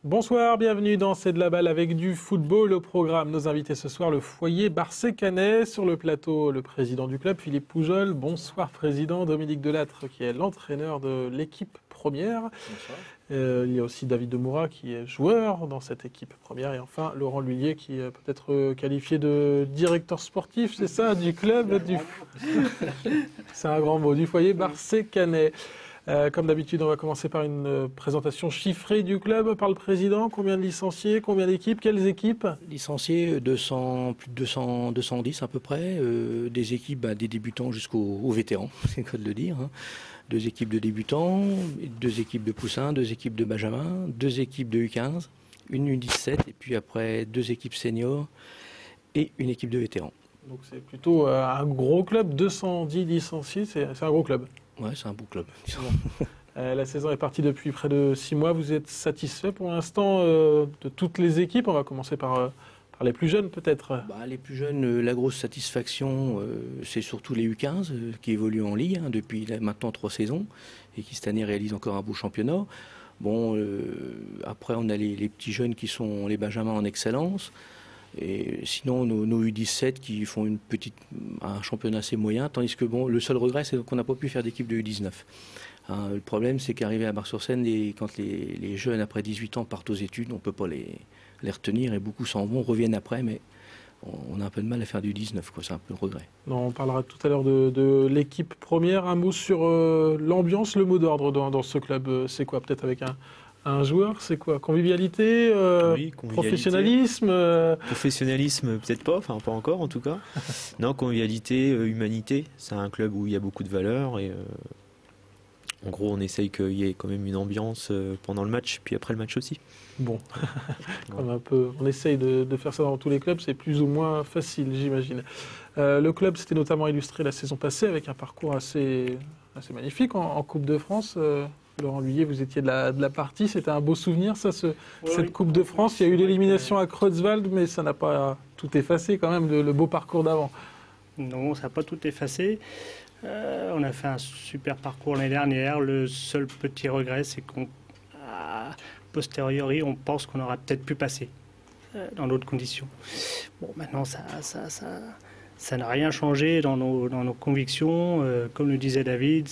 Bonsoir, bienvenue dans C'est de la balle avec du football au programme. Nos invités ce soir, le foyer Barçay-Canet. Sur le plateau, le président du club, Philippe Poujol. Bonsoir, président. Dominique Delattre, qui est l'entraîneur de l'équipe première. Bonsoir. Il y a aussi David Demoura, qui est joueur dans cette équipe première. Et enfin, Laurent Lhuillier, qui est peut-être qualifié de directeur sportif, c'est ça, du club. C'est un grand mot, du foyer Barçay-Canet. Comme d'habitude, on va commencer par une présentation chiffrée du club par le président. Combien de licenciés, combien d'équipes, quelles équipes? Licenciés, 200, plus de 210 à peu près. Des équipes, des débutants jusqu'aux vétérans, c'est le cas de le dire. Hein. 2 équipes de débutants, 2 équipes de poussins, 2 équipes de benjamin, 2 équipes de U15, une U17 et puis après 2 équipes seniors et une équipe de vétérans. Donc c'est plutôt un gros club, 210 licenciés, c'est un gros club. Ouais, c'est un beau club. La saison est partie depuis près de 6 mois. Vous êtes satisfait pour l'instant de toutes les équipes? On va commencer par les plus jeunes peut-être. Les plus jeunes, la grosse satisfaction, c'est surtout les U15 qui évoluent en Ligue depuis maintenant 3 saisons et qui cette année réalisent encore un beau championnat. Bon, après on a les petits jeunes qui sont les benjamins en excellence. Et sinon, nos U17 qui font un championnat assez moyen, tandis que le seul regret, c'est qu'on n'a pas pu faire d'équipe de U19. Le problème, c'est qu'arriver à Bar-sur-Seine, quand les jeunes, après 18 ans, partent aux études, on ne peut pas les retenir et beaucoup s'en vont, reviennent après, mais on a un peu de mal à faire du U19, c'est un peu le regret. Non, on parlera tout à l'heure de l'équipe première. Un mot sur l'ambiance, le mot d'ordre dans ce club. C'est quoi, peut-être avec un joueur, c'est quoi? Convivialité, Oui, convivialité. Professionnalisme Professionnalisme, peut-être pas, enfin pas encore en tout cas. Non, convivialité, humanité. C'est un club où il y a beaucoup de valeurs et en gros on essaye qu'il y ait quand même une ambiance pendant le match, puis après le match aussi. Bon, on essaye de faire ça dans tous les clubs, c'est plus ou moins facile, j'imagine. Le club s'était notamment illustré la saison passée avec un parcours assez magnifique en Coupe de France. Laurent Lhuillier, vous étiez de la partie, c'était un beau souvenir, ça, cette Coupe de France. Il y a eu l'élimination à Creutzwald, mais ça n'a pas tout effacé quand même, le beau parcours d'avant. Non, ça n'a pas tout effacé. On a fait un super parcours l'année dernière. Le seul petit regret, c'est qu'à posteriori, on pense qu'on aurait peut-être pu passer dans d'autres conditions. Bon, maintenant, ça n'a rien changé dans nos convictions. Comme le disait David,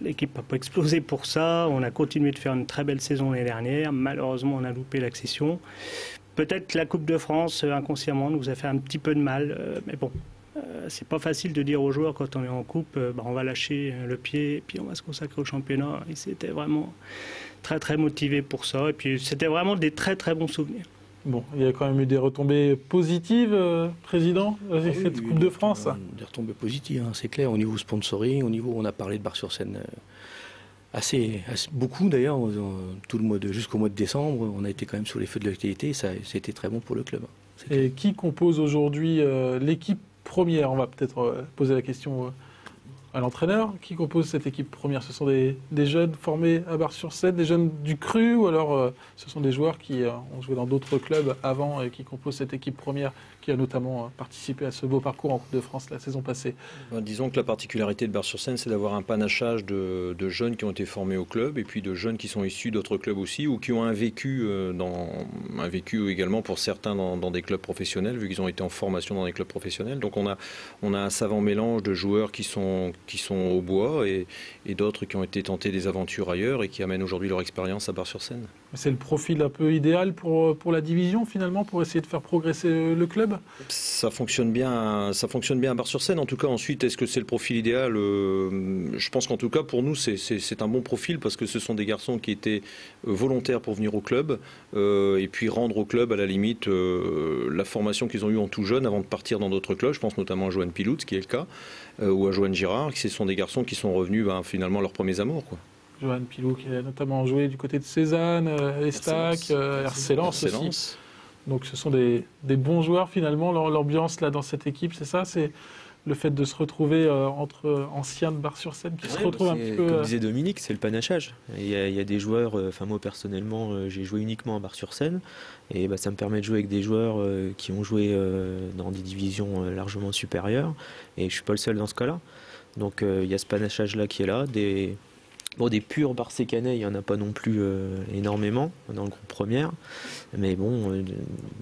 l'équipe n'a pas explosé pour ça. On a continué de faire une très belle saison l'année dernière. Malheureusement, on a loupé l'accession. Peut-être la Coupe de France, inconsciemment, nous a fait un petit peu de mal. Mais bon, c'est pas facile de dire aux joueurs quand on est en Coupe, on va lâcher le pied et puis on va se consacrer au championnat. Ils étaient vraiment très très motivés pour ça. Et puis c'était vraiment des très très bons souvenirs. Bon, il y a quand même eu des retombées positives, Président, avec cette Coupe de France. Des retombées positives, c'est clair. Au niveau sponsoring, au niveau, on a parlé de Bar-sur-Seine assez beaucoup d'ailleurs. Jusqu'au mois de décembre, on a été quand même sous les feux de l'actualité. C'était très bon pour le club. Et qui compose aujourd'hui l'équipe première? On va peut-être poser la question à l'entraîneur. Qui compose cette équipe première? Ce sont des jeunes formés à Bar-sur-Seine, des jeunes du cru, ou alors ce sont des joueurs qui ont joué dans d'autres clubs avant et qui composent cette équipe première qui a notamment participé à ce beau parcours en Coupe de France la saison passée? Disons que la particularité de Bar-sur-Seine, c'est d'avoir un panachage de jeunes qui ont été formés au club et puis de jeunes qui sont issus d'autres clubs aussi ou qui ont un vécu également pour certains dans des clubs professionnels, vu qu'ils ont été en formation dans des clubs professionnels. Donc on a un savant mélange de joueurs qui sont au bois et d'autres qui ont été tentés des aventures ailleurs et qui amènent aujourd'hui leur expérience à Bar-sur-Seine. C'est le profil un peu idéal pour la division finalement, pour essayer de faire progresser le club? Ça fonctionne bien à Bar-sur-Seine. En tout cas, ensuite, est-ce que c'est le profil idéal? Je pense qu'en tout cas, pour nous, c'est un bon profil parce que ce sont des garçons qui étaient volontaires pour venir au club et puis rendre au club, à la limite, la formation qu'ils ont eue en tout jeune avant de partir dans d'autres clubs. Je pense notamment à Joanne Pilout, ce qui est le cas, ou à Joanne Girard. Ce sont des garçons qui sont revenus finalement à leurs premiers amours, quoi. Joanne Pilou qui a notamment joué du côté de Cézanne, Estac, RC Lens aussi. Donc ce sont des bons joueurs finalement. L'ambiance là dans cette équipe, c'est ça, c'est le fait de se retrouver entre anciens de Bar-sur-Seine qui se retrouvent un petit peu... Comme disait Dominique, c'est le panachage. Il y a des joueurs, moi personnellement, j'ai joué uniquement à Bar-sur-Seine et ça me permet de jouer avec des joueurs qui ont joué dans des divisions largement supérieures et je ne suis pas le seul dans ce cas-là. Donc il y a ce panachage-là qui est là, des Bon, des purs Barsécanais, il n'y en a pas non plus énormément dans le groupe première. Mais bon,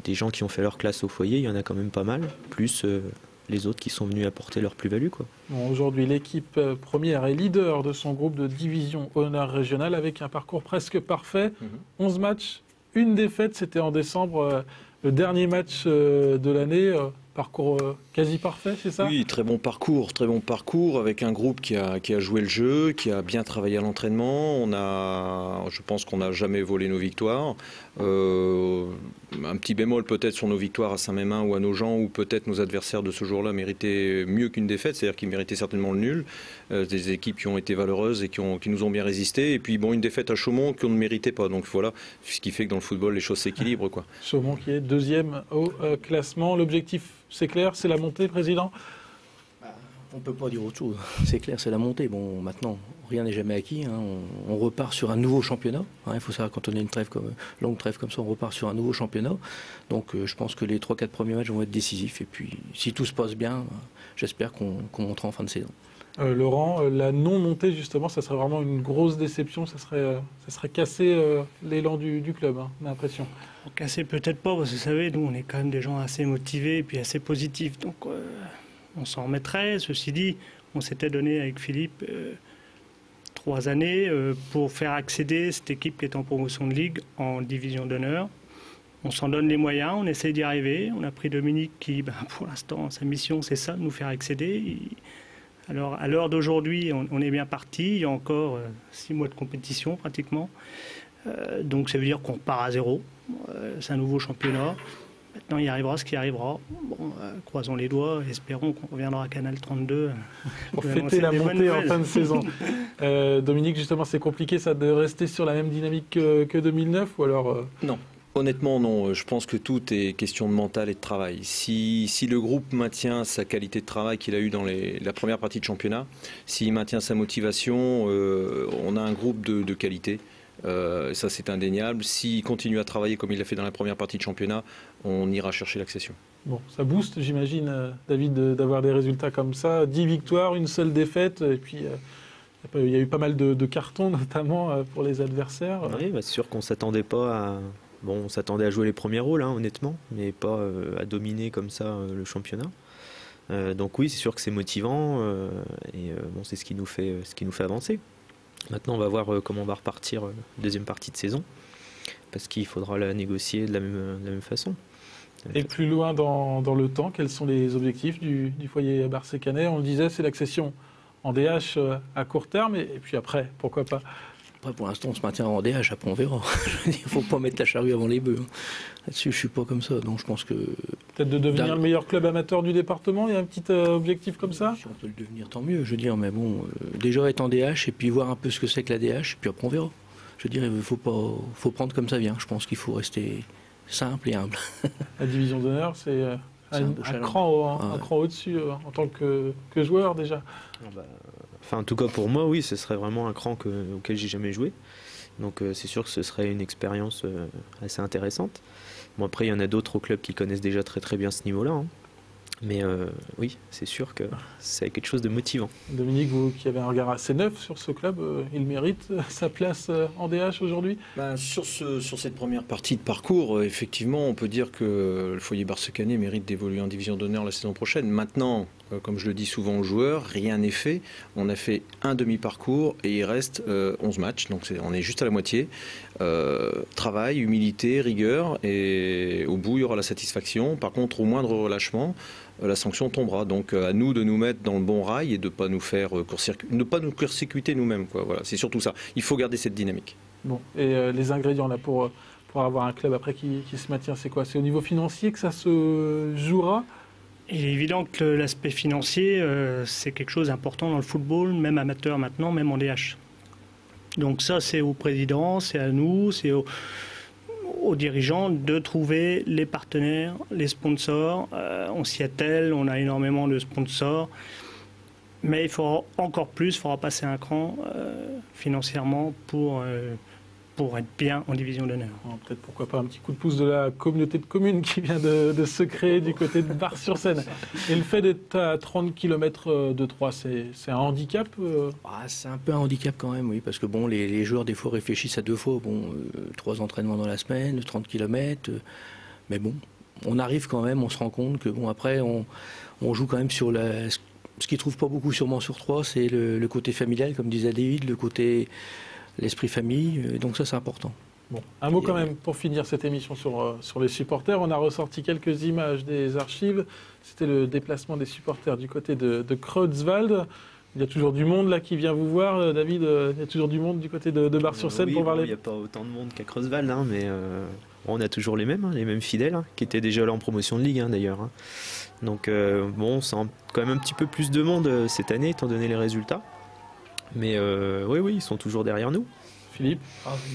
des gens qui ont fait leur classe au foyer, il y en a quand même pas mal. Plus les autres qui sont venus apporter leur plus-value, quoi. Bon, aujourd'hui, l'équipe première est leader de son groupe de division honneur régional avec un parcours presque parfait. 11 matchs, une défaite, c'était en décembre, le dernier match de l'année. Parcours quasi parfait, c'est ça? Oui, très bon parcours avec un groupe qui a joué le jeu, qui a bien travaillé à l'entraînement. Je pense qu'on n'a jamais volé nos victoires. Un petit bémol peut-être sur nos victoires à Saint-Mémin ou à Nogent, où peut-être nos adversaires de ce jour-là méritaient mieux qu'une défaite, c'est-à-dire qu'ils méritaient certainement le nul. Des équipes qui ont été valeureuses et qui nous ont bien résisté. Et puis bon, une défaite à Chaumont qu'on ne méritait pas. Donc voilà, ce qui fait que dans le football, les choses s'équilibrent, quoi. Chaumont qui est deuxième au classement. L'objectif, c'est clair, c'est la montée, Président? On ne peut pas dire autre chose. C'est clair, c'est la montée. Bon, maintenant, rien n'est jamais acquis. Hein. On repart sur un nouveau championnat. Hein. Il faut savoir, quand on a une longue trêve comme ça, on repart sur un nouveau championnat. Donc, je pense que les 3-4 premiers matchs vont être décisifs. Et puis, si tout se passe bien, j'espère qu'on montera en fin de saison. Laurent, la non-montée, justement, ça serait vraiment une grosse déception. Ça serait casser l'élan du club, hein, on a l'impression. Casser peut-être pas, parce que vous savez, nous, on est quand même des gens assez motivés et puis assez positifs. Donc, on s'en remettrait. Ceci dit, on s'était donné avec Philippe 3 années pour faire accéder cette équipe qui est en promotion de ligue en division d'honneur. On s'en donne les moyens, on essaie d'y arriver. On a pris Dominique qui, pour l'instant, sa mission, c'est ça, de nous faire accéder. Alors, à l'heure d'aujourd'hui, on est bien parti. Il y a encore 6 mois de compétition, pratiquement. Donc, ça veut dire qu'on part à zéro. C'est un nouveau championnat. Maintenant, il arrivera ce qui arrivera. Bon, croisons les doigts, espérons qu'on reviendra à Canal 32. Pour fêter la montée en fin de saison. Dominique, justement, c'est compliqué ça de rester sur la même dynamique que 2009 ou alors Non. Honnêtement, non. Je pense que tout est question de mental et de travail. Si le groupe maintient sa qualité de travail qu'il a eu dans la première partie de championnat, s'il maintient sa motivation, on a un groupe de qualité. Ça, c'est indéniable. S'il continue à travailler comme il l'a fait dans la première partie de championnat, on ira chercher l'accession. Bon, ça booste, j'imagine, David, d'avoir des résultats comme ça. 10 victoires, une seule défaite, et puis il y a eu pas mal de cartons, notamment pour les adversaires. Oui, c'est sûr qu'on s'attendait pas à... Bon, on s'attendait à jouer les premiers rôles, hein, honnêtement, mais pas à dominer comme ça le championnat. Donc oui, c'est sûr que c'est motivant, et bon, c'est ce qui nous fait avancer. Maintenant, on va voir comment on va repartir deuxième partie de saison, parce qu'il faudra la négocier de la même façon. Et plus loin dans le temps, quels sont les objectifs du foyer barsécanais? On le disait, c'est l'accession en DH à court terme, et puis après, pourquoi pas? Après, pour l'instant, on se maintient en DH, après on verra. Il ne faut pas mettre la charrue avant les bœufs. Là-dessus, je ne suis pas comme ça, donc je pense que... Peut-être de devenir le meilleur club amateur du département, il y a un petit objectif comme ça? Si on peut le devenir, tant mieux, je veux dire, mais bon, déjà être en DH, et puis voir un peu ce que c'est que la DH, et puis après on verra. Je veux dire, il faut prendre comme ça vient. Je pense qu'il faut rester simple et humble. La division d'honneur, c'est un cran au-dessus en tant que joueur déjà. Enfin, en tout cas pour moi, oui, ce serait vraiment un cran auquel j'ai jamais joué. Donc c'est sûr que ce serait une expérience assez intéressante. Bon, après, il y en a d'autres au club qui connaissent déjà très très bien ce niveau-là, hein. Mais oui, c'est sûr que c'est quelque chose de motivant. Dominique, vous qui avez un regard assez neuf sur ce club, il mérite sa place en DH aujourd'hui? Sur cette première partie de parcours, effectivement, on peut dire que le foyer barsécanais mérite d'évoluer en division d'honneur la saison prochaine. Maintenant, comme je le dis souvent aux joueurs, rien n'est fait. On a fait un demi-parcours et il reste 11 matchs, donc on est juste à la moitié. Travail, humilité, rigueur, et au bout, il y aura la satisfaction. Par contre, au moindre relâchement, la sanction tombera. Donc à nous de nous mettre dans le bon rail et de ne pas nous faire ne pas nous court-circuiter nous-mêmes, quoi. Voilà, c'est surtout ça. Il faut garder cette dynamique. Bon, et les ingrédients là pour avoir un club après qui se maintient, c'est quoi? C'est au niveau financier que ça se jouera? Il est évident que l'aspect financier, c'est quelque chose d'important dans le football, même amateur maintenant, même en DH. Donc ça, c'est au président, c'est à nous, c'est aux dirigeants de trouver les partenaires, les sponsors. On s'y attelle, on a énormément de sponsors. Mais il faudra encore plus, il faudra passer un cran financièrement pour pour être bien en division d'honneur. Peut-être pourquoi pas un petit coup de pouce de la communauté de communes qui vient de se créer du côté de Bar-sur-Seine. Et le fait d'être à 30 km de Troyes, c'est un handicap C'est un peu un handicap quand même, oui, parce que bon, les joueurs des fois réfléchissent à 2 fois. 3 entraînements dans la semaine, 30 km, mais bon, on arrive quand même, on se rend compte que bon, après, on joue quand même sur ce qu'ils ne trouvent pas beaucoup sûrement sur Troyes, c'est le côté familial, comme disait David, l'esprit famille, donc ça c'est important. Bon, un mot quand même pour finir cette émission sur les supporters. On a ressorti quelques images des archives. C'était le déplacement des supporters du côté de Kreutzwald. Il y a toujours du monde là qui vient vous voir, David. Il y a toujours du monde du côté de Bar-sur-Seine pour voir les... Il n'y a pas autant de monde qu'à Kreutzwald, mais on a toujours les mêmes fidèles, qui étaient déjà là en promotion de Ligue d'ailleurs. Donc on sent quand même un petit peu plus de monde cette année, étant donné les résultats. Mais oui, ils sont toujours derrière nous. Philippe?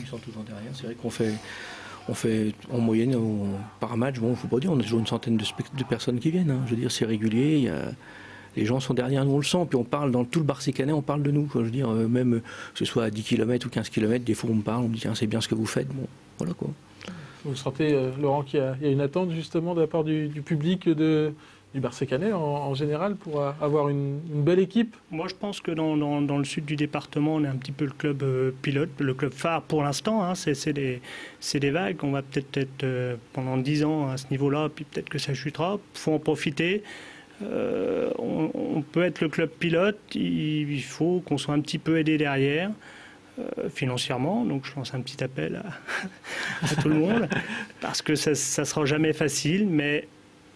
Ils sont toujours derrière. C'est vrai qu'on fait en moyenne par match, faut pas dire, on a toujours une centaine de personnes qui viennent. Je veux dire, c'est régulier. Les gens sont derrière nous, on le sent. Puis on parle dans tout le Bar-sur-Seine, on parle de nous. Je veux dire, même que ce soit à 10 km ou 15 km, des fois on me parle, on me dit tiens, c'est bien ce que vous faites. Bon, voilà quoi. Vous sentez, Laurent, qu'il y a une attente justement de la part du public du Bar-sur-Seine en général pour avoir une belle équipe? Moi, je pense que dans le sud du département, on est un petit peu le club pilote, le club phare pour l'instant. C'est des vagues. On va peut-être être pendant 10 ans à ce niveau-là, puis peut-être que ça chutera. Il faut en profiter. On peut être le club pilote. Il faut qu'on soit un petit peu aidé derrière. Financièrement, donc je lance un petit appel à tout le monde, parce que ça ne sera jamais facile, mais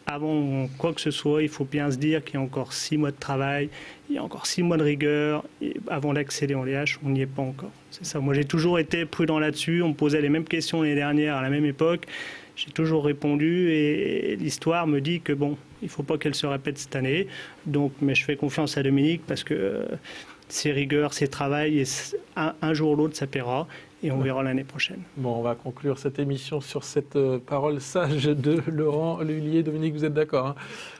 avant quoi que ce soit, il faut bien se dire qu'il y a encore 6 mois de travail, il y a encore 6 mois de rigueur, et avant d'accéder en LH, on n'y est pas encore. C'est ça. Moi, j'ai toujours été prudent là-dessus, on me posait les mêmes questions l'année dernière, à la même époque, j'ai toujours répondu, et l'histoire me dit que bon, il ne faut pas qu'elle se répète cette année, donc, mais je fais confiance à Dominique, parce que c'est rigueur, c'est travail, et un jour ou l'autre, ça paiera, et on verra l'année prochaine. Bon, on va conclure cette émission sur cette parole sage de Laurent Lhuillier. Dominique, vous êtes d'accord?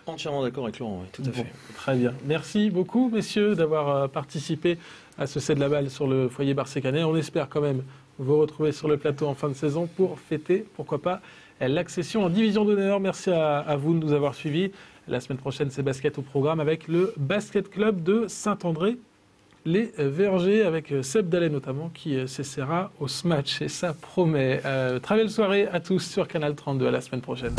Entièrement d'accord avec Laurent, oui, tout à fait. Très bien. Merci beaucoup, messieurs, d'avoir participé à ce C'est de la balle sur le foyer Bar-sur-Seine. On espère quand même vous retrouver sur le plateau en fin de saison pour fêter, pourquoi pas, l'accession en division d'honneur. Merci à vous de nous avoir suivis. La semaine prochaine, c'est basket au programme avec le Basket Club de Saint-André. Les Vergers, avec Seb Dallet notamment, qui s'essaiera au smash. Et ça promet. Très belle soirée à tous sur Canal 32. À la semaine prochaine.